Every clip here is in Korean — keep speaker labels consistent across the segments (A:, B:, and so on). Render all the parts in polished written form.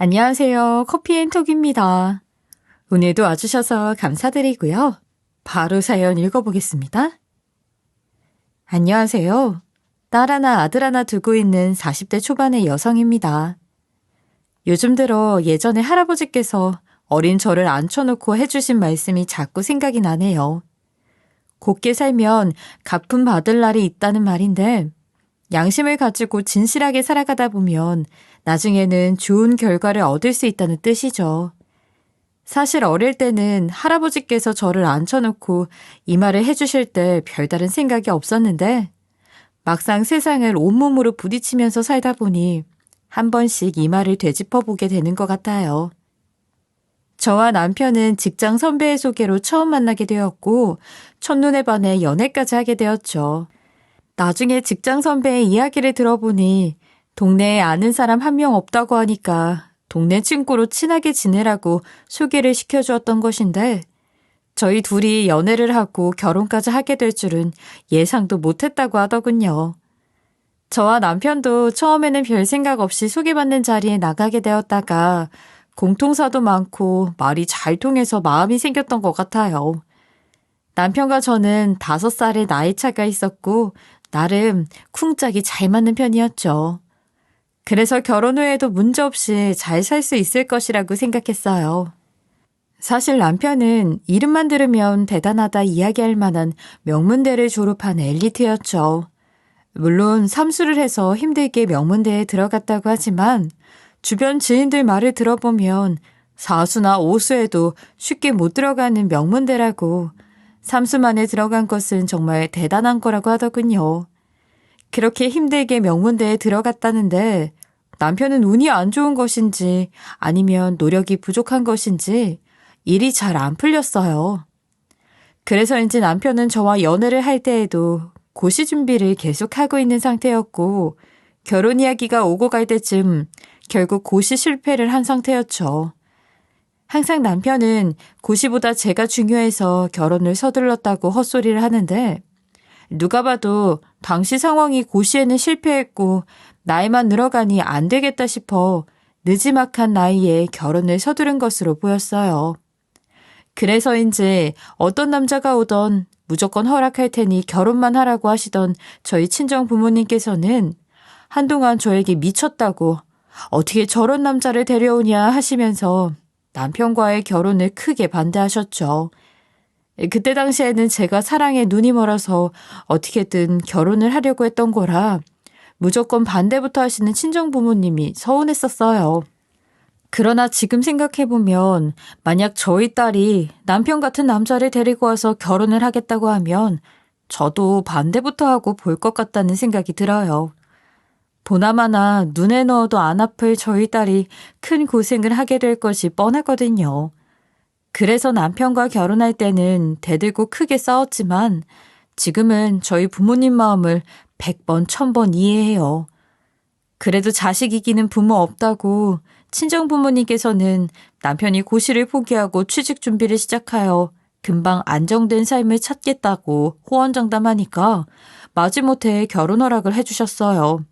A: 안녕하세요. 커피앤톡입니다. 오늘도 와주셔서 감사드리고요. 바로 사연 읽어보겠습니다. 안녕하세요. 딸 하나, 아들 하나 두고 있는 40대 초반의 여성입니다. 요즘 들어 예전에 할아버지께서 어린 저를 앉혀놓고 해주신 말씀이 자꾸 생각이 나네요. 곱게 살면 갚음 받을 날이 있다는 말인데 양심을 가지고 진실하게 살아가다 보면 나중에는 좋은 결과를 얻을 수 있다는 뜻이죠. 사실 어릴 때는 할아버지께서 저를 앉혀놓고 이 말을 해주실 때 별다른 생각이 없었는데 막상 세상을 온몸으로 부딪히면서 살다 보니 한 번씩 이 말을 되짚어보게 되는 것 같아요. 저와 남편은 직장 선배의 소개로 처음 만나게 되었고 첫눈에 반해 연애까지 하게 되었죠. 나중에 직장 선배의 이야기를 들어보니 동네에 아는 사람 한 명 없다고 하니까 동네 친구로 친하게 지내라고 소개를 시켜주었던 것인데 저희 둘이 연애를 하고 결혼까지 하게 될 줄은 예상도 못했다고 하더군요. 저와 남편도 처음에는 별 생각 없이 소개받는 자리에 나가게 되었다가 공통사도 많고 말이 잘 통해서 마음이 생겼던 것 같아요. 남편과 저는 5살의 나이 차가 있었고 나름 쿵짝이 잘 맞는 편이었죠. 그래서 결혼 후에도 문제없이 잘 살 수 있을 것이라고 생각했어요. 사실 남편은 이름만 들으면 대단하다 이야기할 만한 명문대를 졸업한 엘리트였죠. 물론 삼수를 해서 힘들게 명문대에 들어갔다고 하지만 주변 지인들 말을 들어보면 사수나 오수에도 쉽게 못 들어가는 명문대라고 삼수만에 들어간 것은 정말 대단한 거라고 하더군요. 그렇게 힘들게 명문대에 들어갔다는데 남편은 운이 안 좋은 것인지 아니면 노력이 부족한 것인지 일이 잘 안 풀렸어요. 그래서인지 남편은 저와 연애를 할 때에도 고시 준비를 계속하고 있는 상태였고 결혼 이야기가 오고 갈 때쯤 결국 고시 실패를 한 상태였죠. 항상 남편은 고시보다 제가 중요해서 결혼을 서둘렀다고 헛소리를 하는데 누가 봐도 당시 상황이 고시에는 실패했고 나이만 늘어가니 안 되겠다 싶어 느지막한 나이에 결혼을 서두른 것으로 보였어요. 그래서인지 어떤 남자가 오던 무조건 허락할 테니 결혼만 하라고 하시던 저희 친정 부모님께서는 한동안 저에게 미쳤다고 어떻게 저런 남자를 데려오냐 하시면서 남편과의 결혼을 크게 반대하셨죠. 그때 당시에는 제가 사랑에 눈이 멀어서 어떻게든 결혼을 하려고 했던 거라 무조건 반대부터 하시는 친정 부모님이 서운했었어요. 그러나 지금 생각해보면 만약 저희 딸이 남편 같은 남자를 데리고 와서 결혼을 하겠다고 하면 저도 반대부터 하고 볼 것 같다는 생각이 들어요. 보나마나 눈에 넣어도 안 아플 저희 딸이 큰 고생을 하게 될 것이 뻔하거든요. 그래서 남편과 결혼할 때는 대들고 크게 싸웠지만 지금은 저희 부모님 마음을 100번, 1000번 이해해요. 그래도 자식 이기는 부모 없다고 친정 부모님께서는 남편이 고시를 포기하고 취직 준비를 시작하여 금방 안정된 삶을 찾겠다고 호언장담하니까 마지못해 결혼 허락을 해주셨어요.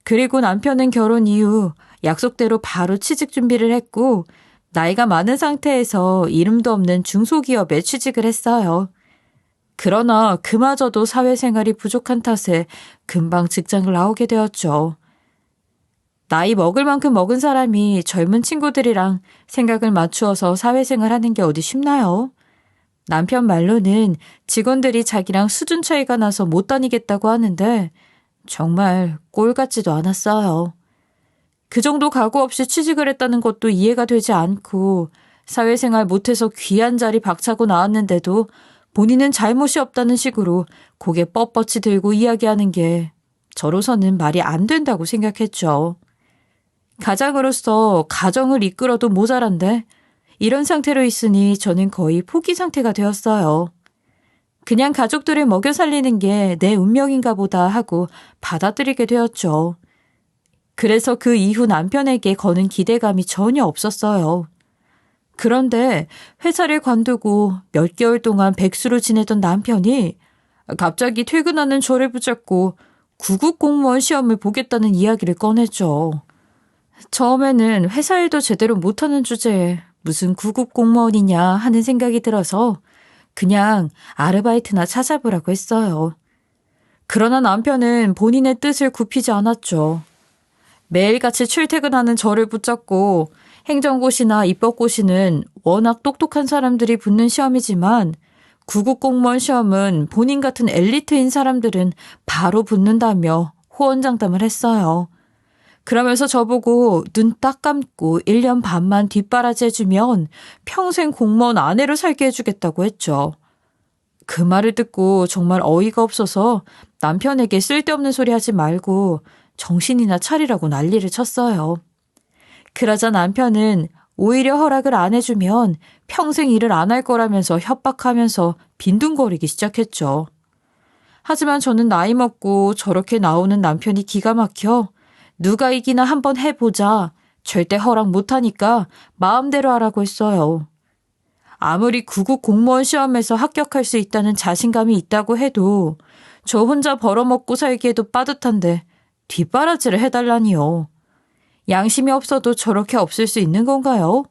A: 그리고 남편은 결혼 이후 약속대로 바로 취직 준비를 했고 나이가 많은 상태에서 이름도 없는 중소기업에 취직을 했어요. 그러나 그마저도 사회생활이 부족한 탓에 금방 직장을 나오게 되었죠. 나이 먹을 만큼 먹은 사람이 젊은 친구들이랑 생각을 맞추어서 사회생활 하는 게 어디 쉽나요? 남편 말로는 직원들이 자기랑 수준 차이가 나서 못 다니겠다고 하는데 정말 꼴 같지도 않았어요. 그 정도 각오 없이 취직을 했다는 것도 이해가 되지 않고 사회생활 못해서 귀한 자리 박차고 나왔는데도 본인은 잘못이 없다는 식으로 고개 뻣뻣이 들고 이야기하는 게 저로서는 말이 안 된다고 생각했죠. 가장으로서 가정을 이끌어도 모자란데 이런 상태로 있으니 저는 거의 포기 상태가 되었어요. 그냥 가족들을 먹여 살리는 게 내 운명인가 보다 하고 받아들이게 되었죠. 그래서 그 이후 남편에게 거는 기대감이 전혀 없었어요. 그런데 회사를 관두고 몇 개월 동안 백수로 지내던 남편이 갑자기 퇴근하는 저를 붙잡고 구급 공무원 시험을 보겠다는 이야기를 꺼냈죠. 처음에는 회사 일도 제대로 못하는 주제에 무슨 구급 공무원이냐 하는 생각이 들어서 그냥 아르바이트나 찾아보라고 했어요. 그러나 남편은 본인의 뜻을 굽히지 않았죠. 매일같이 출퇴근하는 저를 붙잡고 행정고시나 입법고시는 워낙 똑똑한 사람들이 붙는 시험이지만 구급 공무원 시험은 본인 같은 엘리트인 사람들은 바로 붙는다며 호언장담을 했어요. 그러면서 저보고 눈 딱 감고 1년 반만 뒷바라지 해주면 평생 공무원 아내로 살게 해주겠다고 했죠. 그 말을 듣고 정말 어이가 없어서 남편에게 쓸데없는 소리 하지 말고 정신이나 차리라고 난리를 쳤어요. 그러자 남편은 오히려 허락을 안 해주면 평생 일을 안 할 거라면서 협박하면서 빈둥거리기 시작했죠. 하지만 저는 나이 먹고 저렇게 나오는 남편이 기가 막혀 누가 이기나 한번 해보자. 절대 허락 못하니까 마음대로 하라고 했어요. 아무리 구급 공무원 시험에서 합격할 수 있다는 자신감이 있다고 해도 저 혼자 벌어먹고 살기에도 빠듯한데 뒷바라지를 해달라니요. 양심이 없어도 저렇게 없을 수 있는 건가요?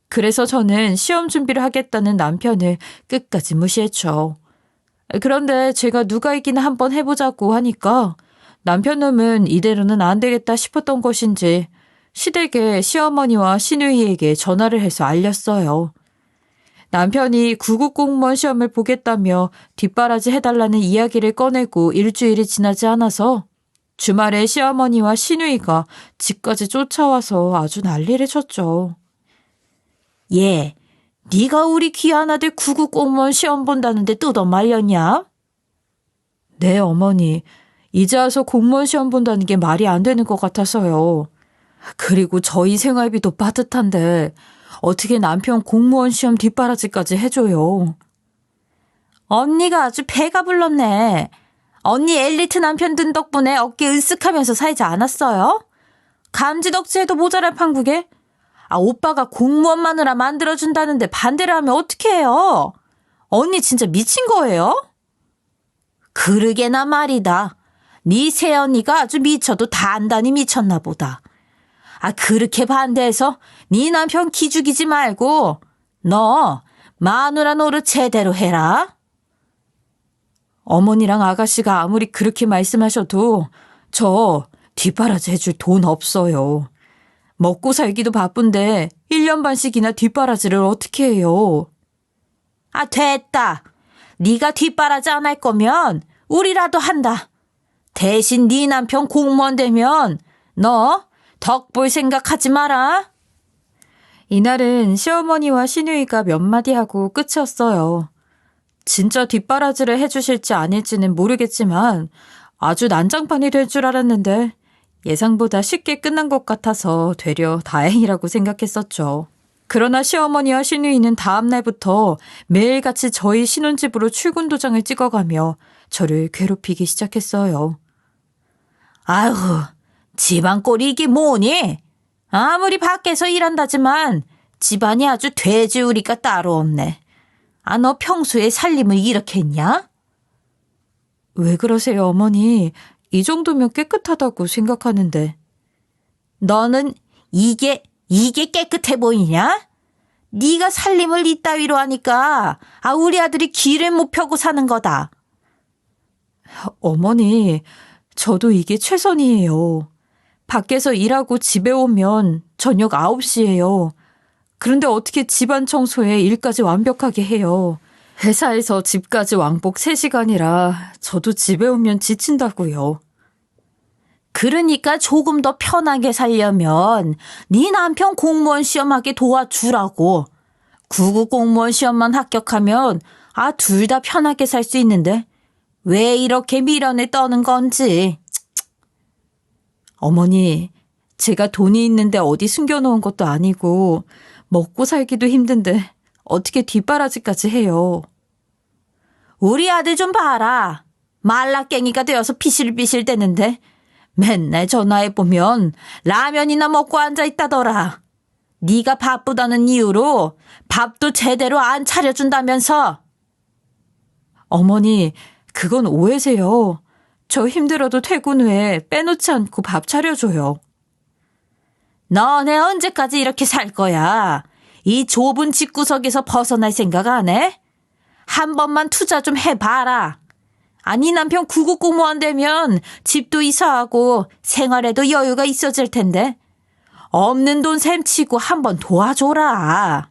A: 그래서 저는 시험 준비를 하겠다는 남편을 끝까지 무시했죠. 그런데 제가 누가 이기나 한번 해보자고 하니까 남편 놈은 이대로는 안 되겠다 싶었던 것인지 시댁에 시어머니와 시누이에게 전화를 해서 알렸어요. 남편이 구급 공무원 시험을 보겠다며 뒷바라지 해달라는 이야기를 꺼내고 일주일이 지나지 않아서 주말에 시어머니와 시누이가 집까지 쫓아와서 아주 난리를 쳤죠. 얘, 네가 우리 귀한 아들 구급 공무원 시험 본다는데 뜯어말렸냐? 네, 어머니. 이제 와서 공무원 시험 본다는 게 말이 안 되는 것 같아서요. 그리고 저희 생활비도 빠듯한데 어떻게 남편 공무원 시험 뒷바라지까지 해줘요. 언니가 아주 배가 불렀네. 언니 엘리트 남편 든 덕분에 어깨 으쓱하면서 살지 않았어요? 감지덕지해도 모자랄 판국에? 오빠가 공무원 마누라 만들어준다는데 반대를 하면 어떻게 해요? 언니 진짜 미친 거예요? 그러게나 말이다. 네 새언니가 아주 미쳐도 단단히 미쳤나 보다. 그렇게 반대해서 네 남편 기죽이지 말고 너 마누라 노릇 제대로 해라. 어머니랑 아가씨가 아무리 그렇게 말씀하셔도 저 뒷바라지 해줄 돈 없어요. 먹고 살기도 바쁜데 1년 반씩이나 뒷바라지를 어떻게 해요. 됐다. 네가 뒷바라지 안 할 거면 우리라도 한다. 대신 네 남편 공무원 되면 너 덕볼 생각하지 마라. 이날은 시어머니와 시누이가 몇 마디 하고 끝이었어요. 진짜 뒷바라지를 해주실지 아닐지는 모르겠지만 아주 난장판이 될 줄 알았는데 예상보다 쉽게 끝난 것 같아서 되려 다행이라고 생각했었죠. 그러나 시어머니와 시누이는 다음 날부터 매일같이 저희 신혼집으로 출근 도장을 찍어가며 저를 괴롭히기 시작했어요. 아휴, 집안 꼴이 이게 뭐니? 아무리 밖에서 일한다지만 집안이 아주 돼지우리가 따로 없네. 너 평소에 살림을 이렇게 했냐? 왜 그러세요, 어머니? 이 정도면 깨끗하다고 생각하는데. 너는 이게 깨끗해 보이냐? 네가 살림을 이따위로 하니까 우리 아들이 길을 못 펴고 사는 거다. 어머니, 저도 이게 최선이에요. 밖에서 일하고 집에 오면 저녁 9시예요. 그런데 어떻게 집안 청소에 일까지 완벽하게 해요. 회사에서 집까지 왕복 3시간이라 저도 집에 오면 지친다고요. 그러니까 조금 더 편하게 살려면 네 남편 공무원 시험하게 도와주라고. 구급 공무원 시험만 합격하면 둘 다 편하게 살 수 있는데 왜 이렇게 미련을 떠는 건지. 어머니, 제가 돈이 있는데 어디 숨겨놓은 것도 아니고 먹고 살기도 힘든데 어떻게 뒷바라지까지 해요. 우리 아들 좀 봐라. 말라깽이가 되어서 비실비실 대는데 맨날 전화해보면 라면이나 먹고 앉아있다더라. 네가 바쁘다는 이유로 밥도 제대로 안 차려준다면서. 어머니, 그건 오해세요. 저 힘들어도 퇴근 후에 빼놓지 않고 밥 차려줘요. 너네 언제까지 이렇게 살 거야? 이 좁은 집구석에서 벗어날 생각 안 해? 한 번만 투자 좀 해봐라. 아니 남편 구급 공무원 되면 집도 이사하고 생활에도 여유가 있어질 텐데 없는 돈 셈치고 한번 도와줘라.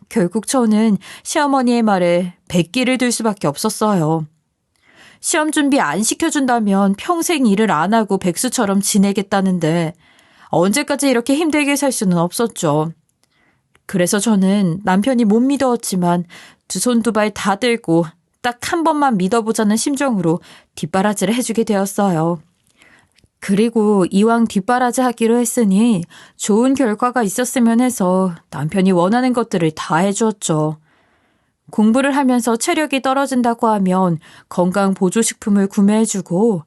A: 결국 저는 시어머니의 말에 백기를 들 수밖에 없었어요. 시험 준비 안 시켜준다면 평생 일을 안 하고 백수처럼 지내겠다는데 언제까지 이렇게 힘들게 살 수는 없었죠. 그래서 저는 남편이 못 믿어왔지만 두 손 두 발 다 들고 딱 한 번만 믿어보자는 심정으로 뒷바라지를 해주게 되었어요. 그리고 이왕 뒷바라지 하기로 했으니 좋은 결과가 있었으면 해서 남편이 원하는 것들을 다 해주었죠. 공부를 하면서 체력이 떨어진다고 하면 건강 보조식품을 구매해주고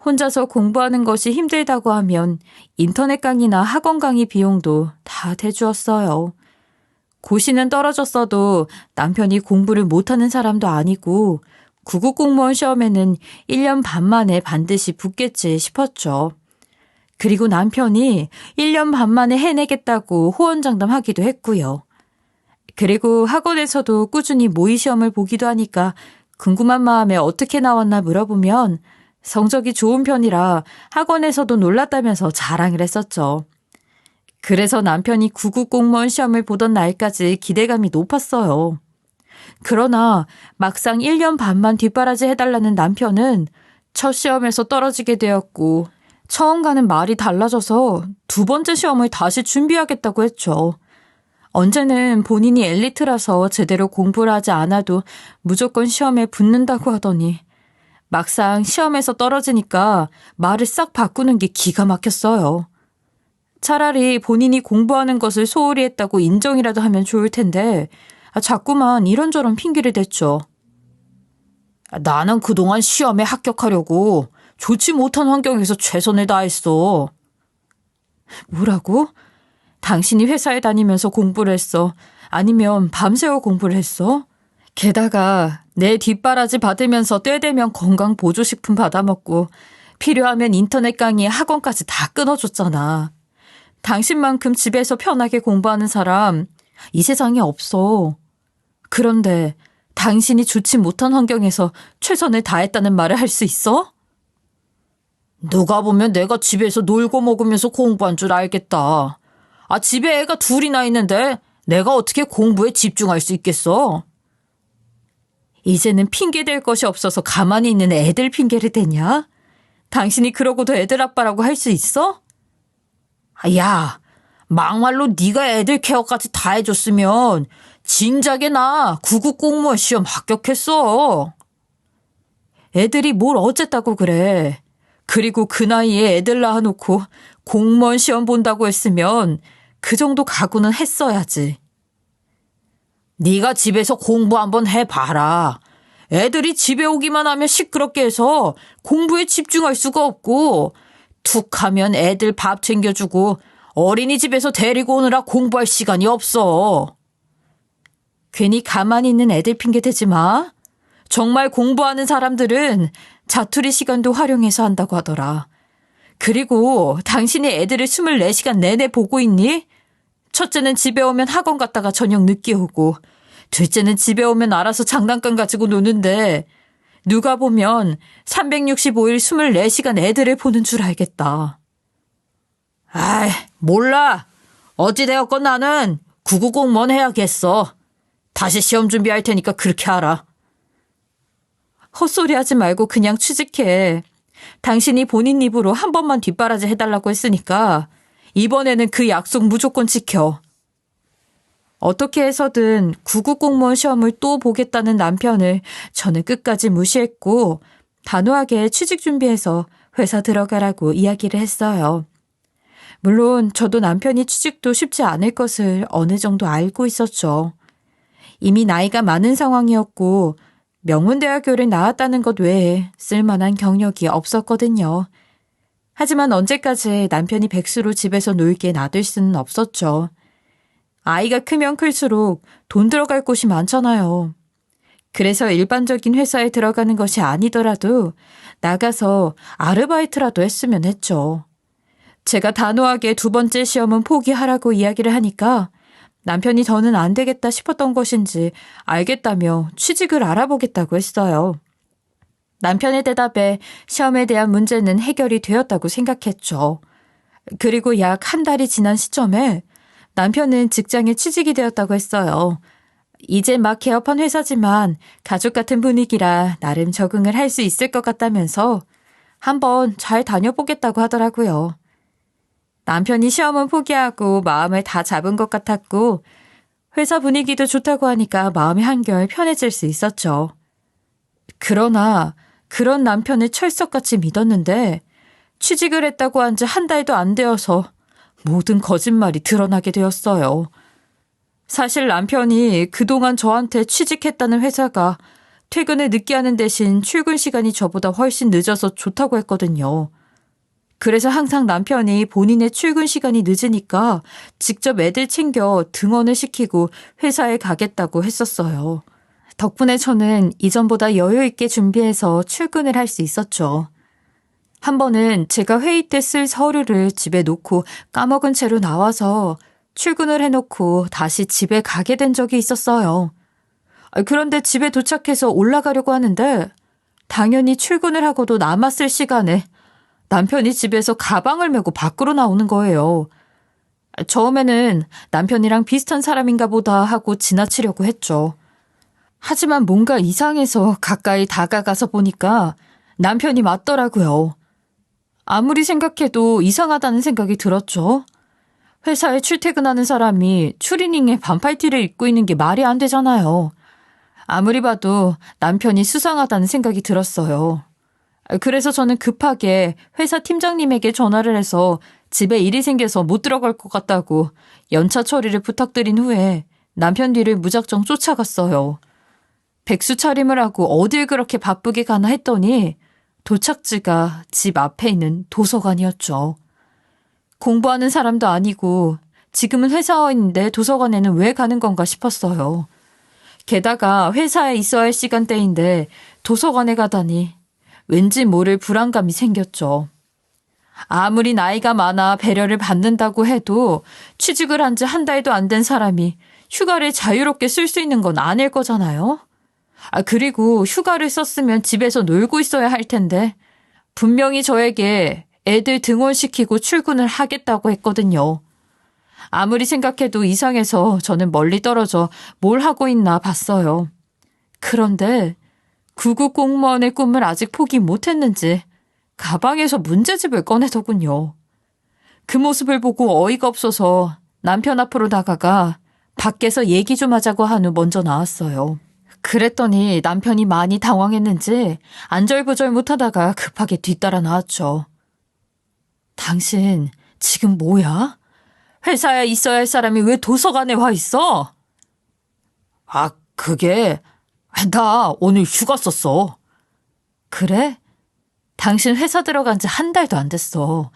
A: 혼자서 공부하는 것이 힘들다고 하면 인터넷 강의나 학원 강의 비용도 다 대주었어요. 고시는 떨어졌어도 남편이 공부를 못하는 사람도 아니고 구급공무원 시험에는 1년 반 만에 반드시 붙겠지 싶었죠. 그리고 남편이 1년 반 만에 해내겠다고 호언장담하기도 했고요. 그리고 학원에서도 꾸준히 모의 시험을 보기도 하니까 궁금한 마음에 어떻게 나왔나 물어보면 성적이 좋은 편이라 학원에서도 놀랐다면서 자랑을 했었죠. 그래서 남편이 구급공무원 시험을 보던 날까지 기대감이 높았어요. 그러나 막상 1년 반만 뒷바라지 해달라는 남편은 첫 시험에서 떨어지게 되었고 처음과는 말이 달라져서 두 번째 시험을 다시 준비하겠다고 했죠. 언제는 본인이 엘리트라서 제대로 공부를 하지 않아도 무조건 시험에 붙는다고 하더니 막상 시험에서 떨어지니까 말을 싹 바꾸는 게 기가 막혔어요. 차라리 본인이 공부하는 것을 소홀히 했다고 인정이라도 하면 좋을 텐데 자꾸만 이런저런 핑계를 댔죠. 나는 그동안 시험에 합격하려고 좋지 못한 환경에서 최선을 다했어. 뭐라고? 당신이 회사에 다니면서 공부를 했어? 아니면 밤새워 공부를 했어? 게다가 내 뒷바라지 받으면서 때 되면 건강 보조식품 받아먹고 필요하면 인터넷 강의 학원까지 다 끊어줬잖아. 당신만큼 집에서 편하게 공부하는 사람 이 세상에 없어. 그런데 당신이 좋지 못한 환경에서 최선을 다했다는 말을 할 수 있어? 누가 보면 내가 집에서 놀고 먹으면서 공부한 줄 알겠다. 집에 애가 둘이나 있는데 내가 어떻게 공부에 집중할 수 있겠어? 이제는 핑계 댈 것이 없어서 가만히 있는 애들 핑계를 대냐? 당신이 그러고도 애들 아빠라고 할 수 있어? 야, 막말로 네가 애들 케어까지 다 해줬으면 진작에 나 구급공무원 시험 합격했어. 애들이 뭘 어쨌다고 그래. 그리고 그 나이에 애들 낳아놓고 공무원 시험 본다고 했으면 그 정도 각오는 했어야지. 네가 집에서 공부 한번 해봐라. 애들이 집에 오기만 하면 시끄럽게 해서 공부에 집중할 수가 없고 툭 하면 애들 밥 챙겨주고 어린이집에서 데리고 오느라 공부할 시간이 없어. 괜히 가만히 있는 애들 핑계 대지 마. 정말 공부하는 사람들은 자투리 시간도 활용해서 한다고 하더라. 그리고 당신이 애들을 24시간 내내 보고 있니? 첫째는 집에 오면 학원 갔다가 저녁 늦게 오고 둘째는 집에 오면 알아서 장난감 가지고 노는데 누가 보면 365일 24시간 애들을 보는 줄 알겠다. 아이, 몰라. 어찌되었건 나는 구급공무원 해야겠어. 다시 시험 준비할 테니까 그렇게 하라. 헛소리하지 말고 그냥 취직해. 당신이 본인 입으로 한 번만 뒷바라지 해달라고 했으니까 이번에는 그 약속 무조건 지켜. 어떻게 해서든 구급공무원 시험을 또 보겠다는 남편을 저는 끝까지 무시했고 단호하게 취직 준비해서 회사 들어가라고 이야기를 했어요. 물론 저도 남편이 취직도 쉽지 않을 것을 어느 정도 알고 있었죠. 이미 나이가 많은 상황이었고 명문대학교를 나왔다는 것 외에 쓸만한 경력이 없었거든요. 하지만 언제까지 남편이 백수로 집에서 놀게 놔둘 수는 없었죠. 아이가 크면 클수록 돈 들어갈 곳이 많잖아요. 그래서 일반적인 회사에 들어가는 것이 아니더라도 나가서 아르바이트라도 했으면 했죠. 제가 단호하게 두 번째 시험은 포기하라고 이야기를 하니까 남편이 더는 안 되겠다 싶었던 것인지 알겠다며 취직을 알아보겠다고 했어요. 남편의 대답에 시험에 대한 문제는 해결이 되었다고 생각했죠. 그리고 약 한 달이 지난 시점에 남편은 직장에 취직이 되었다고 했어요. 이제 막 개업한 회사지만 가족 같은 분위기라 나름 적응을 할 수 있을 것 같다면서 한번 잘 다녀보겠다고 하더라고요. 남편이 시험은 포기하고 마음을 다 잡은 것 같았고 회사 분위기도 좋다고 하니까 마음이 한결 편해질 수 있었죠. 그러나 그런 남편을 철석같이 믿었는데 취직을 했다고 한 지 한 달도 안 되어서 모든 거짓말이 드러나게 되었어요. 사실 남편이 그동안 저한테 취직했다는 회사가 퇴근을 늦게 하는 대신 출근 시간이 저보다 훨씬 늦어서 좋다고 했거든요. 그래서 항상 남편이 본인의 출근 시간이 늦으니까 직접 애들 챙겨 등원을 시키고 회사에 가겠다고 했었어요. 덕분에 저는 이전보다 여유 있게 준비해서 출근을 할 수 있었죠. 한 번은 제가 회의 때 쓸 서류를 집에 놓고 까먹은 채로 나와서 출근을 해놓고 다시 집에 가게 된 적이 있었어요. 그런데 집에 도착해서 올라가려고 하는데 당연히 출근을 하고도 남았을 시간에 남편이 집에서 가방을 메고 밖으로 나오는 거예요. 처음에는 남편이랑 비슷한 사람인가 보다 하고 지나치려고 했죠. 하지만 뭔가 이상해서 가까이 다가가서 보니까 남편이 맞더라고요. 아무리 생각해도 이상하다는 생각이 들었죠. 회사에 출퇴근하는 사람이 추리닝에 반팔티를 입고 있는 게 말이 안 되잖아요. 아무리 봐도 남편이 수상하다는 생각이 들었어요. 그래서 저는 급하게 회사 팀장님에게 전화를 해서 집에 일이 생겨서 못 들어갈 것 같다고 연차 처리를 부탁드린 후에 남편 뒤를 무작정 쫓아갔어요. 백수 차림을 하고 어딜 그렇게 바쁘게 가나 했더니 도착지가 집 앞에 있는 도서관이었죠. 공부하는 사람도 아니고 지금은 회사원인데 도서관에는 왜 가는 건가 싶었어요. 게다가 회사에 있어야 할 시간대인데 도서관에 가다니 왠지 모를 불안감이 생겼죠. 아무리 나이가 많아 배려를 받는다고 해도 취직을 한 지 한 달도 안 된 사람이 휴가를 자유롭게 쓸 수 있는 건 아닐 거잖아요. 그리고 휴가를 썼으면 집에서 놀고 있어야 할 텐데 분명히 저에게 애들 등원시키고 출근을 하겠다고 했거든요. 아무리 생각해도 이상해서 저는 멀리 떨어져 뭘 하고 있나 봤어요. 그런데 구급 공무원의 꿈을 아직 포기 못했는지 가방에서 문제집을 꺼내더군요. 그 모습을 보고 어이가 없어서 남편 앞으로 다가가 밖에서 얘기 좀 하자고 한 후 먼저 나왔어요. 그랬더니 남편이 많이 당황했는지 안절부절 못하다가 급하게 뒤따라 나왔죠. 당신 지금 뭐야? 회사에 있어야 할 사람이 왜 도서관에 와 있어? 그게 나 오늘 휴가 썼어. 그래? 당신 회사 들어간 지 한 달도 안 됐어.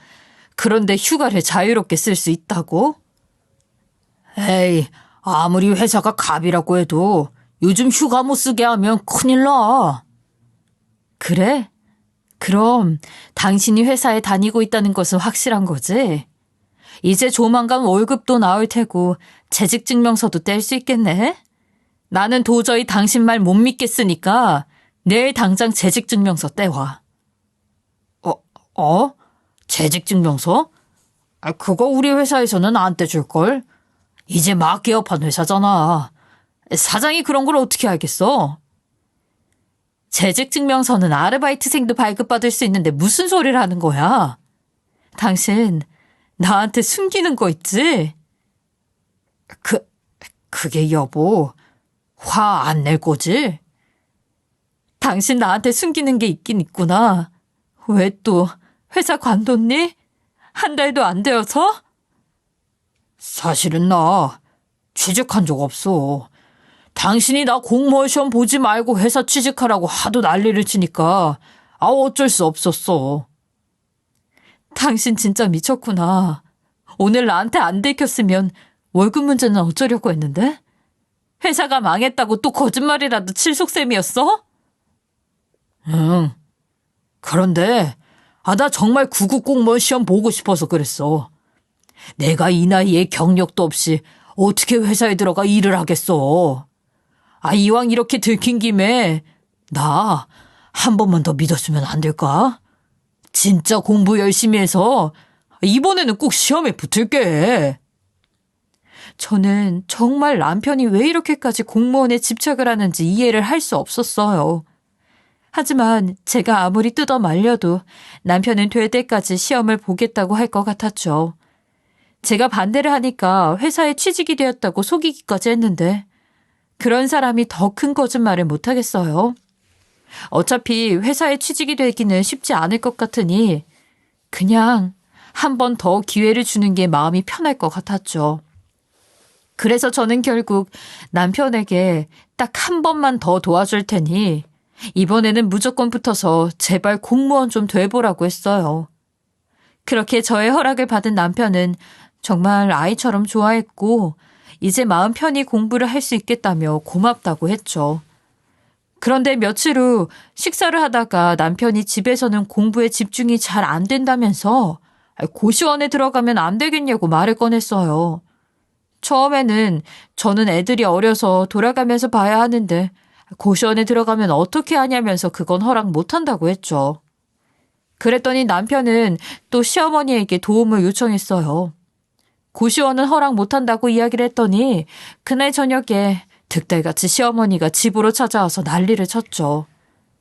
A: 그런데 휴가를 자유롭게 쓸 수 있다고? 에이, 아무리 회사가 갑이라고 해도 요즘 휴가 못 쓰게 하면 큰일 나. 그래? 그럼 당신이 회사에 다니고 있다는 것은 확실한 거지? 이제 조만간 월급도 나올 테고 재직증명서도 뗄 수 있겠네? 나는 도저히 당신 말 못 믿겠으니까 내일 당장 재직증명서 떼와. 재직증명서? 그거 우리 회사에서는 안 떼줄걸? 이제 막 개업한 회사잖아. 사장이 그런 걸 어떻게 알겠어? 재직증명서는 아르바이트생도 발급받을 수 있는데 무슨 소리를 하는 거야? 당신 나한테 숨기는 거 있지? 그게 여보, 화 안 낼 거지? 당신 나한테 숨기는 게 있긴 있구나. 왜 또 회사 관뒀니? 한 달도 안 되어서? 사실은 나 취직한 적 없어. 당신이 나 공무원 시험 보지 말고 회사 취직하라고 하도 난리를 치니까 어쩔 수 없었어. 당신 진짜 미쳤구나. 오늘 나한테 안 들켰으면 월급 문제는 어쩌려고 했는데? 회사가 망했다고 또 거짓말이라도 칠 속셈이었어? 응. 그런데
B: 나 정말 구급 공무원 시험 보고 싶어서 그랬어. 내가 이 나이에 경력도 없이 어떻게 회사에 들어가 일을 하겠어. 이왕 이렇게 들킨 김에 나 한 번만 더 믿어주면 안 될까? 진짜 공부 열심히 해서 이번에는 꼭 시험에 붙을게.
A: 저는 정말 남편이 왜 이렇게까지 공무원에 집착을 하는지 이해를 할 수 없었어요. 하지만 제가 아무리 뜯어 말려도 남편은 될 때까지 시험을 보겠다고 할 것 같았죠. 제가 반대를 하니까 회사에 취직이 되었다고 속이기까지 했는데 그런 사람이 더 큰 거짓말을 못하겠어요. 어차피 회사에 취직이 되기는 쉽지 않을 것 같으니 그냥 한 번 더 기회를 주는 게 마음이 편할 것 같았죠. 그래서 저는 결국 남편에게 딱 한 번만 더 도와줄 테니 이번에는 무조건 붙어서 제발 공무원 좀 돼보라고 했어요. 그렇게 저의 허락을 받은 남편은 정말 아이처럼 좋아했고 이제 마음 편히 공부를 할 수 있겠다며 고맙다고 했죠. 그런데 며칠 후 식사를 하다가 남편이 집에서는 공부에 집중이 잘 안 된다면서 고시원에 들어가면 안 되겠냐고 말을 꺼냈어요. 처음에는 저는 애들이 어려서 돌아가면서 봐야 하는데 고시원에 들어가면 어떻게 하냐면서 그건 허락 못한다고 했죠. 그랬더니 남편은 또 시어머니에게 도움을 요청했어요. 고시원은 허락 못한다고 이야기를 했더니 그날 저녁에 득달같이 시어머니가 집으로 찾아와서 난리를 쳤죠.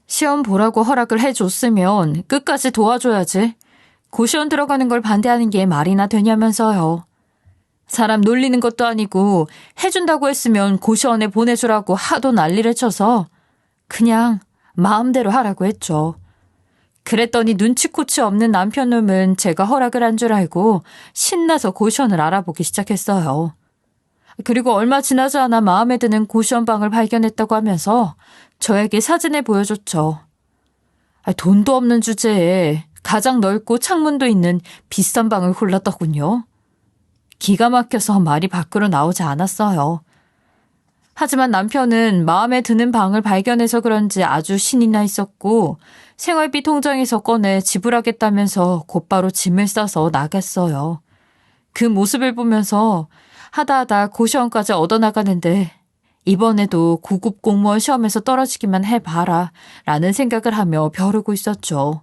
A: 시험 보라고 허락을 해줬으면 끝까지 도와줘야지. 고시원 들어가는 걸 반대하는 게 말이나 되냐면서요. 사람 놀리는 것도 아니고 해준다고 했으면 고시원에 보내주라고 하도 난리를 쳐서 그냥 마음대로 하라고 했죠. 그랬더니 눈치코치 없는 남편놈은 제가 허락을 한 줄 알고 신나서 고시원을 알아보기 시작했어요. 그리고 얼마 지나지 않아 마음에 드는 고시원 방을 발견했다고 하면서 저에게 사진을 보여줬죠. 돈도 없는 주제에 가장 넓고 창문도 있는 비싼 방을 골랐더군요. 기가 막혀서 말이 밖으로 나오지 않았어요. 하지만 남편은 마음에 드는 방을 발견해서 그런지 아주 신이 나 있었고 생활비 통장에서 꺼내 지불하겠다면서 곧바로 짐을 싸서 나갔어요. 그 모습을 보면서 하다 고시원까지 얻어나가는데 이번에도 구급 공무원 시험에서 떨어지기만 해봐라 라는 생각을 하며 벼르고 있었죠.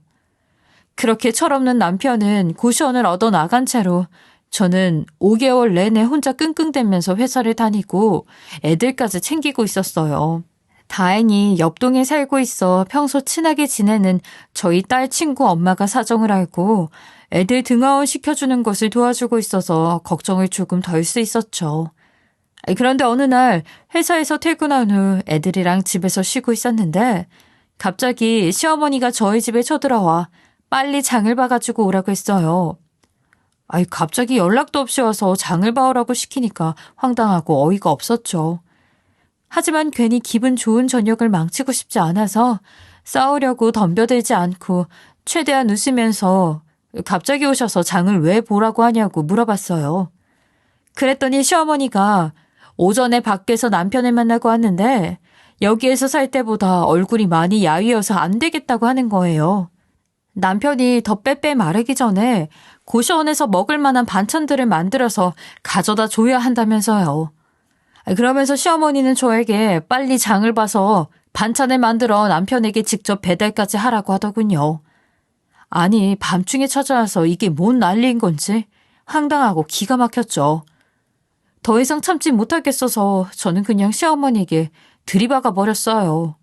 A: 그렇게 철없는 남편은 고시원을 얻어나간 채로 저는 5개월 내내 혼자 끙끙대면서 회사를 다니고 애들까지 챙기고 있었어요. 다행히 옆동에 살고 있어 평소 친하게 지내는 저희 딸 친구 엄마가 사정을 알고 애들 등하원 시켜주는 것을 도와주고 있어서 걱정을 조금 덜 수 있었죠. 그런데 어느 날 회사에서 퇴근한 후 애들이랑 집에서 쉬고 있었는데 갑자기 시어머니가 저희 집에 쳐들어와 빨리 장을 봐가지고 오라고 했어요. 갑자기 연락도 없이 와서 장을 봐오라고 시키니까 황당하고 어이가 없었죠. 하지만 괜히 기분 좋은 저녁을 망치고 싶지 않아서 싸우려고 덤벼들지 않고 최대한 웃으면서 갑자기 오셔서 장을 왜 보라고 하냐고 물어봤어요. 그랬더니 시어머니가 오전에 밖에서 남편을 만나고 왔는데 여기에서 살 때보다 얼굴이 많이 야위어서 안 되겠다고 하는 거예요. 남편이 더 빼빼 마르기 전에 고시원에서 먹을 만한 반찬들을 만들어서 가져다 줘야 한다면서요. 그러면서 시어머니는 저에게 빨리 장을 봐서 반찬을 만들어 남편에게 직접 배달까지 하라고 하더군요. 아니, 밤중에 찾아와서 이게 뭔 난리인 건지 황당하고 기가 막혔죠. 더 이상 참지 못하겠어서 저는 그냥 시어머니에게 들이박아 버렸어요.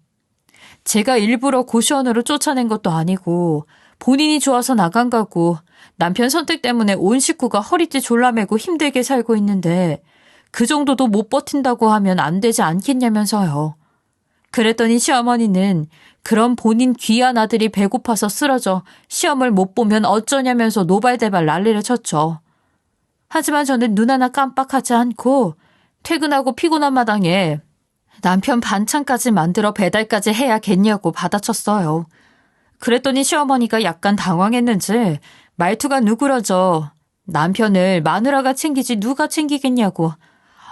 A: 제가 일부러 고시원으로 쫓아낸 것도 아니고 본인이 좋아서 나간 거고 남편 선택 때문에 온 식구가 허리띠 졸라매고 힘들게 살고 있는데 그 정도도 못 버틴다고 하면 안 되지 않겠냐면서요. 그랬더니 시어머니는 그럼 본인 귀한 아들이 배고파서 쓰러져 시험을 못 보면 어쩌냐면서 노발대발 난리를 쳤죠. 하지만 저는 눈 하나 깜빡하지 않고 퇴근하고 피곤한 마당에 남편 반찬까지 만들어 배달까지 해야겠냐고 받아쳤어요. 그랬더니 시어머니가 약간 당황했는지 말투가 누그러져 남편을 마누라가 챙기지 누가 챙기겠냐고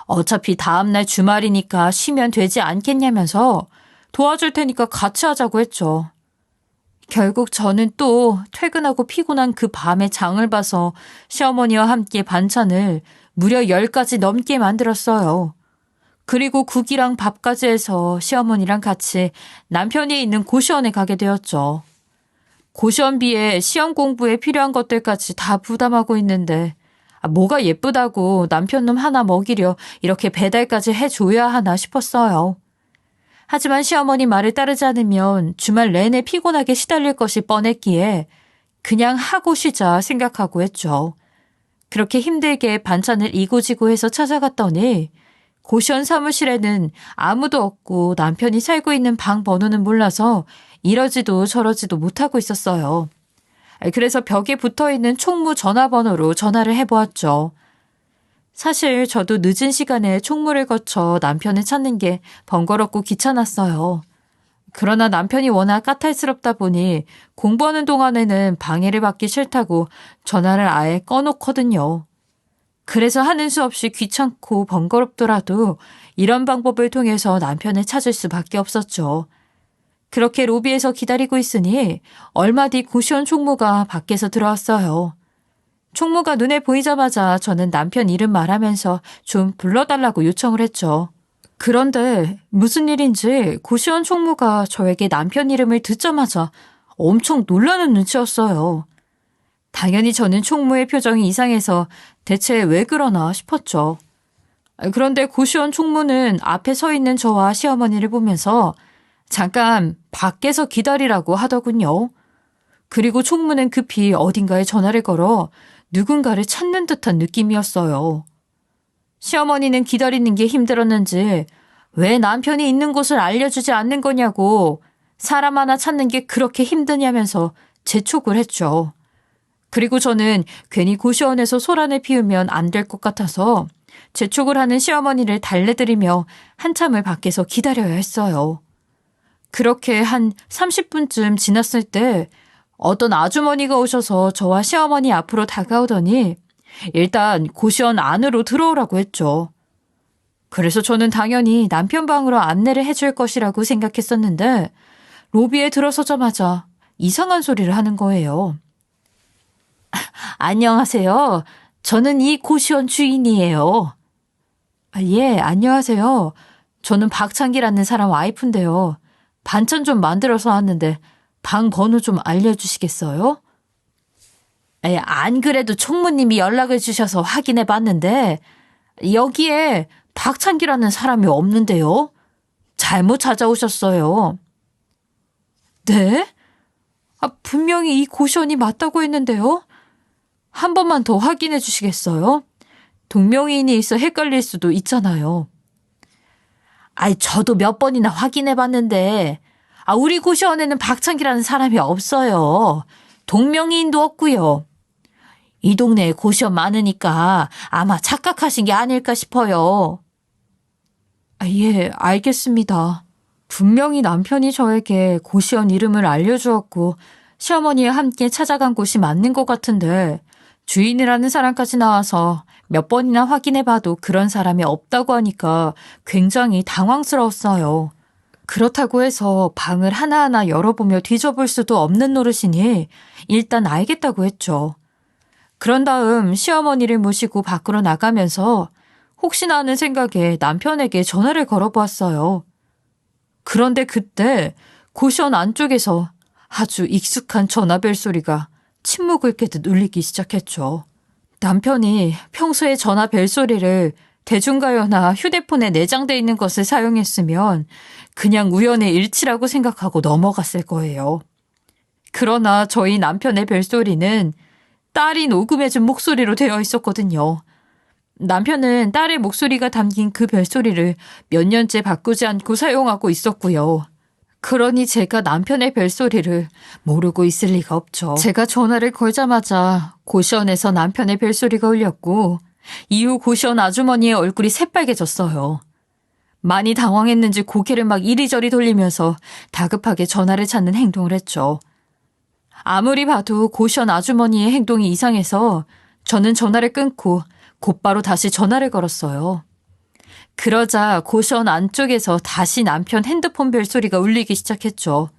A: 어차피 다음날 주말이니까 쉬면 되지 않겠냐면서 도와줄 테니까 같이 하자고 했죠. 결국 저는 또 퇴근하고 피곤한 그 밤에 장을 봐서 시어머니와 함께 반찬을 무려 10가지 넘게 만들었어요. 그리고 국이랑 밥까지 해서 시어머니랑 같이 남편이 있는 고시원에 가게 되었죠. 고시원비에 시험 공부에 필요한 것들까지 다 부담하고 있는데 뭐가 예쁘다고 남편놈 하나 먹이려 이렇게 배달까지 해줘야 하나 싶었어요. 하지만 시어머니 말을 따르지 않으면 주말 내내 피곤하게 시달릴 것이 뻔했기에 그냥 하고 쉬자 생각하고 했죠. 그렇게 힘들게 반찬을 이고지고 해서 찾아갔더니 고시원 사무실에는 아무도 없고 남편이 살고 있는 방 번호는 몰라서 이러지도 저러지도 못하고 있었어요. 그래서 벽에 붙어있는 총무 전화번호로 전화를 해보았죠. 사실 저도 늦은 시간에 총무를 거쳐 남편을 찾는 게 번거롭고 귀찮았어요. 그러나 남편이 워낙 까탈스럽다 보니 공부하는 동안에는 방해를 받기 싫다고 전화를 아예 꺼놓거든요. 그래서 하는 수 없이 귀찮고 번거롭더라도 이런 방법을 통해서 남편을 찾을 수밖에 없었죠. 그렇게 로비에서 기다리고 있으니 얼마 뒤 고시원 총무가 밖에서 들어왔어요. 총무가 눈에 보이자마자 저는 남편 이름 말하면서 좀 불러달라고 요청을 했죠. 그런데 무슨 일인지 고시원 총무가 저에게 남편 이름을 듣자마자 엄청 놀라는 눈치였어요. 당연히 저는 총무의 표정이 이상해서 대체 왜 그러나 싶었죠. 그런데 고시원 총무는 앞에 서 있는 저와 시어머니를 보면서 잠깐 밖에서 기다리라고 하더군요. 그리고 총무는 급히 어딘가에 전화를 걸어 누군가를 찾는 듯한 느낌이었어요. 시어머니는 기다리는 게 힘들었는지 왜 남편이 있는 곳을 알려주지 않는 거냐고 사람 하나 찾는 게 그렇게 힘드냐면서 재촉을 했죠. 그리고 저는 괜히 고시원에서 소란을 피우면 안 될 것 같아서 재촉을 하는 시어머니를 달래드리며 한참을 밖에서 기다려야 했어요. 그렇게 한 30분쯤 지났을 때 어떤 아주머니가 오셔서 저와 시어머니 앞으로 다가오더니 일단 고시원 안으로 들어오라고 했죠. 그래서 저는 당연히 남편 방으로 안내를 해줄 것이라고 생각했었는데 로비에 들어서자마자 이상한 소리를 하는 거예요. 안녕하세요. 저는 이 고시원 주인이에요. 예, 안녕하세요. 저는 박창기라는 사람 와이프인데요. 반찬 좀 만들어서 왔는데 방 번호 좀 알려주시겠어요? 안 그래도 총무님이 연락을 주셔서 확인해 봤는데 여기에 박창기라는 사람이 없는데요. 잘못 찾아오셨어요. 네? 분명히 이 고시원이 맞다고 했는데요. 한 번만 더 확인해 주시겠어요? 동명이인이 있어 헷갈릴 수도 있잖아요. 저도 몇 번이나 확인해 봤는데 우리 고시원에는 박창기라는 사람이 없어요. 동명이인도 없고요. 이 동네에 고시원 많으니까 아마 착각하신 게 아닐까 싶어요. 예, 알겠습니다. 분명히 남편이 저에게 고시원 이름을 알려주었고 시어머니와 함께 찾아간 곳이 맞는 것 같은데 주인이라는 사람까지 나와서 몇 번이나 확인해봐도 그런 사람이 없다고 하니까 굉장히 당황스러웠어요. 그렇다고 해서 방을 하나하나 열어보며 뒤져볼 수도 없는 노릇이니 일단 알겠다고 했죠. 그런 다음 시어머니를 모시고 밖으로 나가면서 혹시나 하는 생각에 남편에게 전화를 걸어보았어요. 그런데 그때 고시원 안쪽에서 아주 익숙한 전화벨 소리가 침묵을 깨듯 울리기 시작했죠. 남편이 평소에 전화 벨소리를 대중가요나 휴대폰에 내장돼 있는 것을 사용했으면 그냥 우연의 일치라고 생각하고 넘어갔을 거예요. 그러나 저희 남편의 벨소리는 딸이 녹음해준 목소리로 되어 있었거든요. 남편은 딸의 목소리가 담긴 그 벨소리를 몇 년째 바꾸지 않고 사용하고 있었고요. 그러니 제가 남편의 벨소리를 모르고 있을 리가 없죠. 제가 전화를 걸자마자 고시원에서 남편의 벨소리가 울렸고 이후 고시원 아주머니의 얼굴이 새빨개졌어요. 많이 당황했는지 고개를 막 이리저리 돌리면서 다급하게 전화를 찾는 행동을 했죠. 아무리 봐도 고시원 아주머니의 행동이 이상해서 저는 전화를 끊고 곧바로 다시 전화를 걸었어요. 그러자 고시원 안쪽에서 다시 남편 핸드폰 벨소리가 울리기 시작했죠.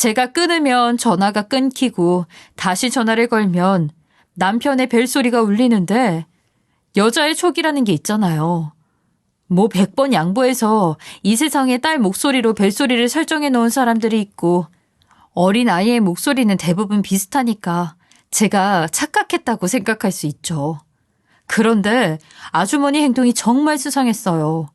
A: 제가 끊으면 전화가 끊기고 다시 전화를 걸면 남편의 벨소리가 울리는데 여자의 촉이라는 게 있잖아요. 뭐 100번 양보해서 이 세상에 딸 목소리로 벨소리를 설정해 놓은 사람들이 있고 어린 아이의 목소리는 대부분 비슷하니까 제가 착각했다고 생각할 수 있죠. 그런데 아주머니 행동이 정말 수상했어요.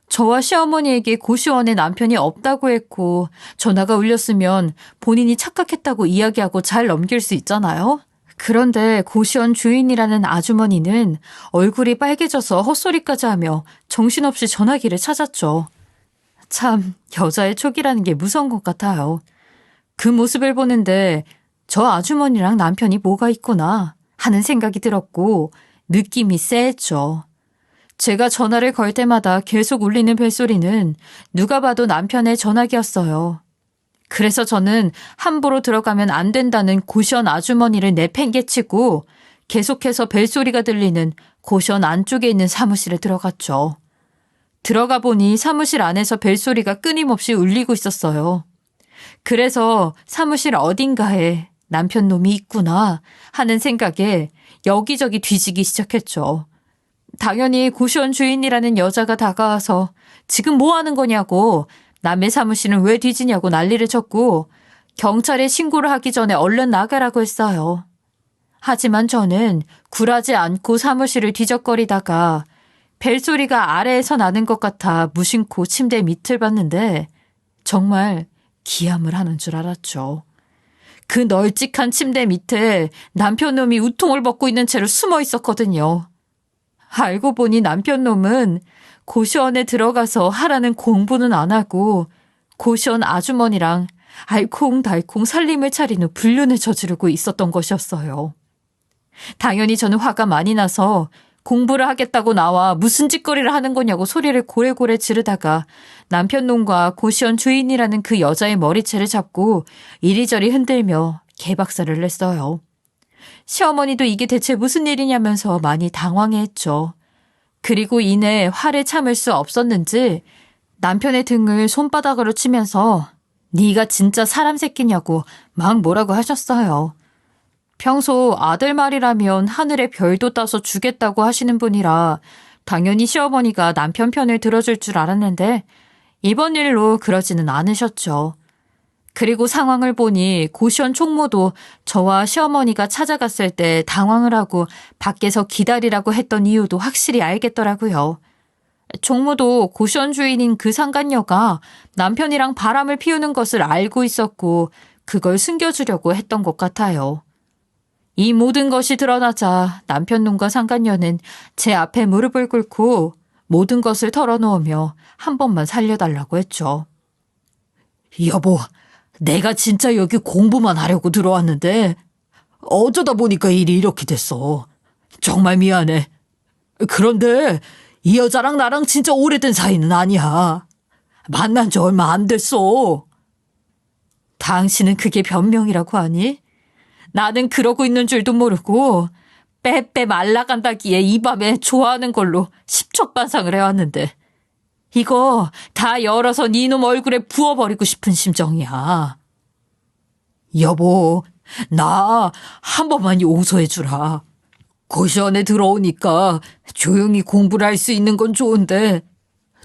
A: 저와 시어머니에게 고시원에 남편이 없다고 했고 전화가 울렸으면 본인이 착각했다고 이야기하고 잘 넘길 수 있잖아요. 그런데 고시원 주인이라는 아주머니는 얼굴이 빨개져서 헛소리까지 하며 정신없이 전화기를 찾았죠. 참 여자의 촉이라는 게 무서운 것 같아요. 그 모습을 보는데 저 아주머니랑 남편이 뭐가 있구나 하는 생각이 들었고 느낌이 쎄했죠. 제가 전화를 걸 때마다 계속 울리는 벨소리는 누가 봐도 남편의 전화기였어요. 그래서 저는 함부로 들어가면 안 된다는 고시원 아주머니를 내팽개치고 계속해서 벨소리가 들리는 고시원 안쪽에 있는 사무실에 들어갔죠. 들어가 보니 사무실 안에서 벨소리가 끊임없이 울리고 있었어요. 그래서 사무실 어딘가에 남편 놈이 있구나 하는 생각에 여기저기 뒤지기 시작했죠. 당연히 고시원 주인이라는 여자가 다가와서 지금 뭐 하는 거냐고 남의 사무실은 왜 뒤지냐고 난리를 쳤고 경찰에 신고를 하기 전에 얼른 나가라고 했어요. 하지만 저는 굴하지 않고 사무실을 뒤적거리다가 벨소리가 아래에서 나는 것 같아 무심코 침대 밑을 봤는데 정말 기함을 하는 줄 알았죠. 그 널찍한 침대 밑에 남편 놈이 우통을 벗고 있는 채로 숨어 있었거든요. 알고 보니 남편 놈은 고시원에 들어가서 하라는 공부는 안 하고 고시원 아주머니랑 알콩달콩 살림을 차린 후 불륜을 저지르고 있었던 것이었어요. 당연히 저는 화가 많이 나서 공부를 하겠다고 나와 무슨 짓거리를 하는 거냐고 소리를 고래고래 지르다가 남편 놈과 고시원 주인이라는 그 여자의 머리채를 잡고 이리저리 흔들며 개박살을 냈어요. 시어머니도 이게 대체 무슨 일이냐면서 많이 당황해했죠. 그리고 이내 화를 참을 수 없었는지 남편의 등을 손바닥으로 치면서 네가 진짜 사람 새끼냐고 막 뭐라고 하셨어요. 평소 아들 말이라면 하늘에 별도 따서 주겠다고 하시는 분이라 당연히 시어머니가 남편 편을 들어줄 줄 알았는데 이번 일로 그러지는 않으셨죠. 그리고 상황을 보니 고시원 총무도 저와 시어머니가 찾아갔을 때 당황을 하고 밖에서 기다리라고 했던 이유도 확실히 알겠더라고요. 총무도 고시원 주인인 그 상간녀가 남편이랑 바람을 피우는 것을 알고 있었고 그걸 숨겨주려고 했던 것 같아요. 이 모든 것이 드러나자 남편 놈과 상간녀는 제 앞에 무릎을 꿇고 모든 것을 털어놓으며 한 번만 살려달라고 했죠.
B: 여보, 내가 진짜 여기 공부만 하려고 들어왔는데 어쩌다 보니까 일이 이렇게 됐어. 정말 미안해. 그런데 이 여자랑 나랑 진짜 오래된 사이는 아니야. 만난 지 얼마 안 됐어.
A: 당신은 그게 변명이라고 하니? 나는 그러고 있는 줄도 모르고 빼빼 말라간다기에 이 밤에 좋아하는 걸로 십척반상을 해왔는데 이거 다 열어서 니놈 얼굴에 부어버리고 싶은 심정이야.
B: 여보, 나 한 번만 용서해주라. 고시원에 들어오니까 조용히 공부를 할 수 있는 건 좋은데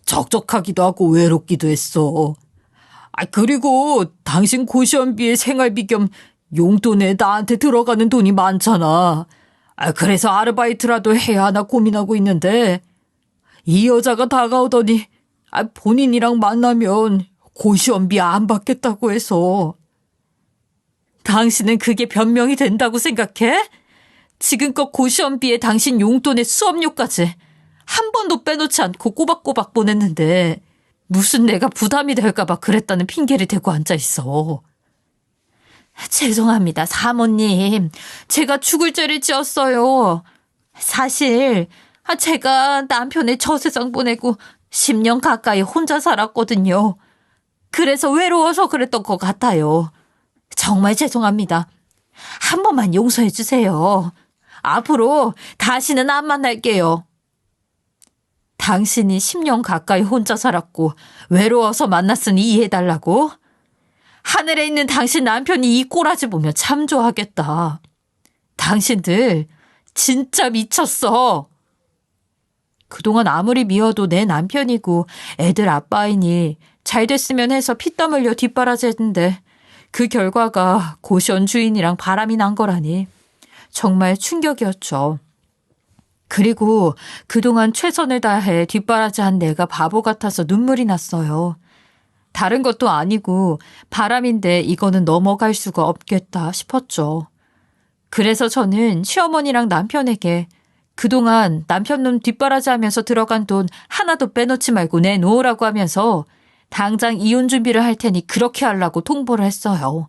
B: 적적하기도 하고 외롭기도 했어. 그리고 당신 고시원비에 생활비 겸 용돈에 나한테 들어가는 돈이 많잖아. 그래서 아르바이트라도 해야 하나 고민하고 있는데 이 여자가 다가오더니 본인이랑 만나면 고시원비 안 받겠다고 해서.
A: 당신은 그게 변명이 된다고 생각해? 지금껏 고시원비에 당신 용돈에 수업료까지 한 번도 빼놓지 않고 꼬박꼬박 보냈는데 무슨 내가 부담이 될까봐 그랬다는 핑계를 대고 앉아있어. 죄송합니다, 사모님. 제가 죽을 죄를 지었어요. 사실 제가 남편의 저세상 보내고 10년 가까이 혼자 살았거든요. 그래서 외로워서 그랬던 것 같아요. 정말 죄송합니다. 한 번만 용서해 주세요. 앞으로 다시는 안 만날게요. 당신이 10년 가까이 혼자 살았고 외로워서 만났으니 이해해달라고?
B: 하늘에 있는 당신 남편이 이 꼬라지 보면 참 좋아하겠다. 당신들 진짜 미쳤어. 그동안 아무리 미워도 내 남편이고 애들 아빠이니 잘 됐으면 해서 피땀 흘려 뒷바라지 했는데 그 결과가 고시원 주인이랑 바람이 난 거라니 정말 충격이었죠. 그리고 그동안 최선을 다해 뒷바라지한 내가 바보 같아서 눈물이 났어요. 다른 것도 아니고 바람인데 이거는 넘어갈 수가 없겠다 싶었죠. 그래서 저는 시어머니랑 남편에게 그동안 남편놈 뒷바라지하면서 들어간 돈 하나도 빼놓지 말고 내놓으라고 하면서 당장 이혼 준비를 할 테니 그렇게 하려고 통보를 했어요.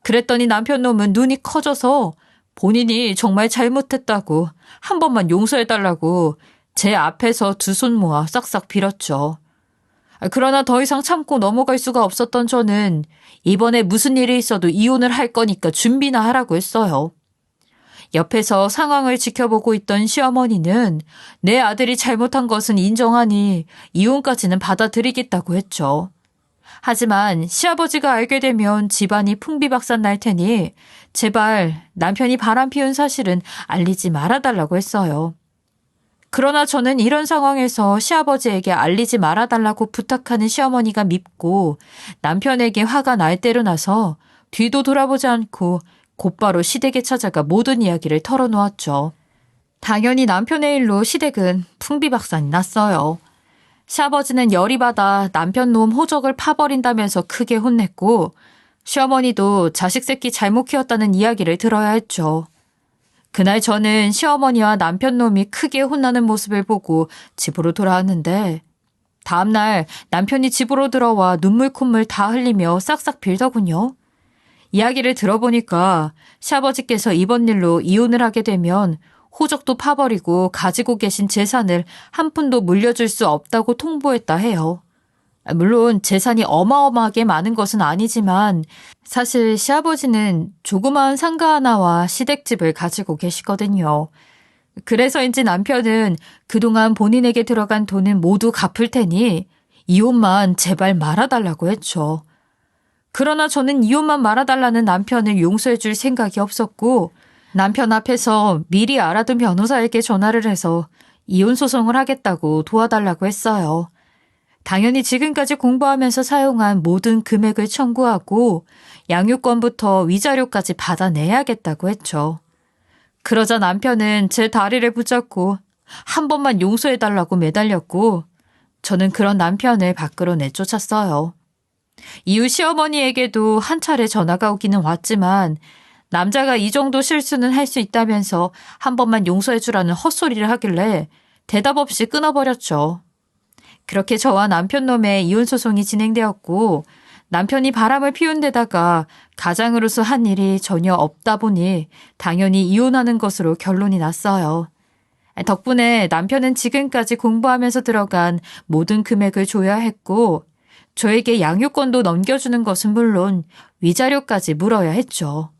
B: 그랬더니 남편놈은 눈이 커져서 본인이 정말 잘못했다고 한 번만 용서해달라고 제 앞에서 두 손 모아 싹싹 빌었죠. 그러나 더 이상 참고 넘어갈 수가 없었던 저는 이번에 무슨 일이 있어도 이혼을 할 거니까 준비나 하라고 했어요. 옆에서 상황을 지켜보고 있던 시어머니는 내 아들이 잘못한 것은 인정하니 이혼까지는 받아들이겠다고 했죠. 하지만 시아버지가 알게 되면 집안이 풍비박산 날 테니 제발 남편이 바람 피운 사실은 알리지 말아달라고 했어요. 그러나 저는 이런 상황에서 시아버지에게 알리지 말아달라고 부탁하는 시어머니가 밉고 남편에게 화가 날 대로 나서 뒤도 돌아보지 않고 곧바로 시댁에 찾아가 모든 이야기를 털어놓았죠. 당연히 남편의 일로 시댁은 풍비박산이 났어요. 시아버지는 열이 받아 남편 놈 호적을 파버린다면서 크게 혼냈고 시어머니도 자식 새끼 잘못 키웠다는 이야기를 들어야 했죠. 그날 저는 시어머니와 남편 놈이 크게 혼나는 모습을 보고 집으로 돌아왔는데 다음날 남편이 집으로 들어와 눈물 콧물 다 흘리며 싹싹 빌더군요. 이야기를 들어보니까 시아버지께서 이번 일로 이혼을 하게 되면 호적도 파버리고 가지고 계신 재산을 한 푼도 물려줄 수 없다고 통보했다 해요. 물론 재산이 어마어마하게 많은 것은 아니지만 사실 시아버지는 조그마한 상가 하나와 시댁집을 가지고 계시거든요. 그래서인지 남편은 그동안 본인에게 들어간 돈은 모두 갚을 테니 이혼만 제발 말아달라고 했죠. 그러나 저는 이혼만 말아달라는 남편을 용서해 줄 생각이 없었고 남편 앞에서 미리 알아둔 변호사에게 전화를 해서 이혼 소송을 하겠다고 도와달라고 했어요. 당연히 지금까지 공부하면서 사용한 모든 금액을 청구하고 양육권부터 위자료까지 받아내야겠다고 했죠. 그러자 남편은 제 다리를 붙잡고 한 번만 용서해달라고 매달렸고 저는 그런 남편을 밖으로 내쫓았어요. 이후 시어머니에게도 한 차례 전화가 오기는 왔지만 남자가 이 정도 실수는 할 수 있다면서 한 번만 용서해주라는 헛소리를 하길래 대답 없이 끊어버렸죠. 그렇게 저와 남편 놈의 이혼 소송이 진행되었고 남편이 바람을 피운 데다가 가장으로서 한 일이 전혀 없다 보니 당연히 이혼하는 것으로 결론이 났어요. 덕분에 남편은 지금까지 공부하면서 들어간 모든 금액을 줘야 했고 저에게 양육권도 넘겨주는 것은 물론 위자료까지 물어야 했죠.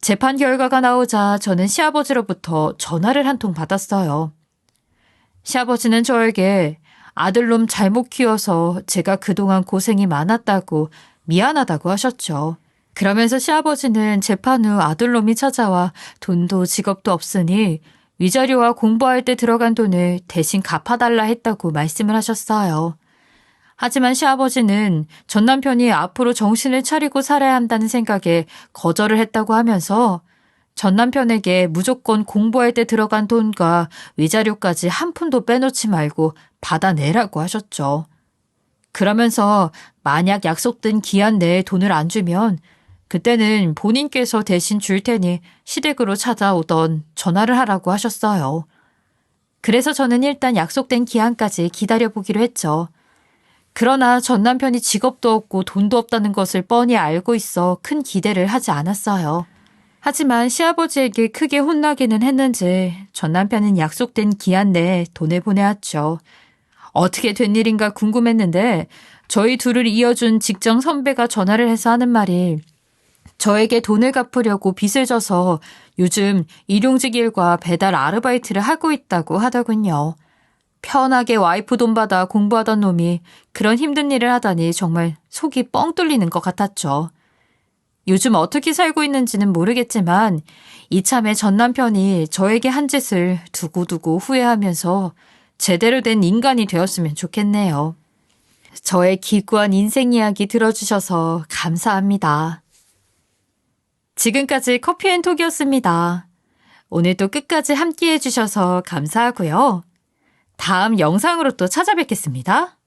B: 재판 결과가 나오자 저는 시아버지로부터 전화를 한 통 받았어요. 시아버지는 저에게 아들놈 잘못 키워서 제가 그동안 고생이 많았다고 미안하다고 하셨죠. 그러면서 시아버지는 재판 후 아들놈이 찾아와 돈도 직업도 없으니 위자료와 공부할 때 들어간 돈을 대신 갚아달라 했다고 말씀을 하셨어요. 하지만 시아버지는 전 남편이 앞으로 정신을 차리고 살아야 한다는 생각에 거절을 했다고 하면서 전 남편에게 무조건 공부할 때 들어간 돈과 위자료까지 한 푼도 빼놓지 말고 받아내라고 하셨죠. 그러면서 만약 약속된 기한 내에 돈을 안 주면 그때는 본인께서 대신 줄 테니 시댁으로 찾아오던 전화를 하라고 하셨어요. 그래서 저는 일단 약속된 기한까지 기다려보기로 했죠. 그러나 전 남편이 직업도 없고 돈도 없다는 것을 뻔히 알고 있어 큰 기대를 하지 않았어요. 하지만 시아버지에게 크게 혼나기는 했는지 전 남편은 약속된 기한 내에 돈을 보내왔죠. 어떻게 된 일인가 궁금했는데 저희 둘을 이어준 직장 선배가 전화를 해서 하는 말이 저에게 돈을 갚으려고 빚을 져서 요즘 일용직 일과 배달 아르바이트를 하고 있다고 하더군요.
A: 편하게 와이프 돈 받아 공부하던 놈이 그런 힘든 일을 하다니 정말 속이 뻥 뚫리는 것 같았죠. 요즘 어떻게 살고 있는지는 모르겠지만 이참에 전 남편이 저에게 한 짓을 두고두고 후회하면서 제대로 된 인간이 되었으면 좋겠네요. 저의 기구한 인생 이야기 들어주셔서 감사합니다. 지금까지 커피앤톡이었습니다. 오늘도 끝까지 함께 해주셔서 감사하고요. 다음 영상으로 또 찾아뵙겠습니다.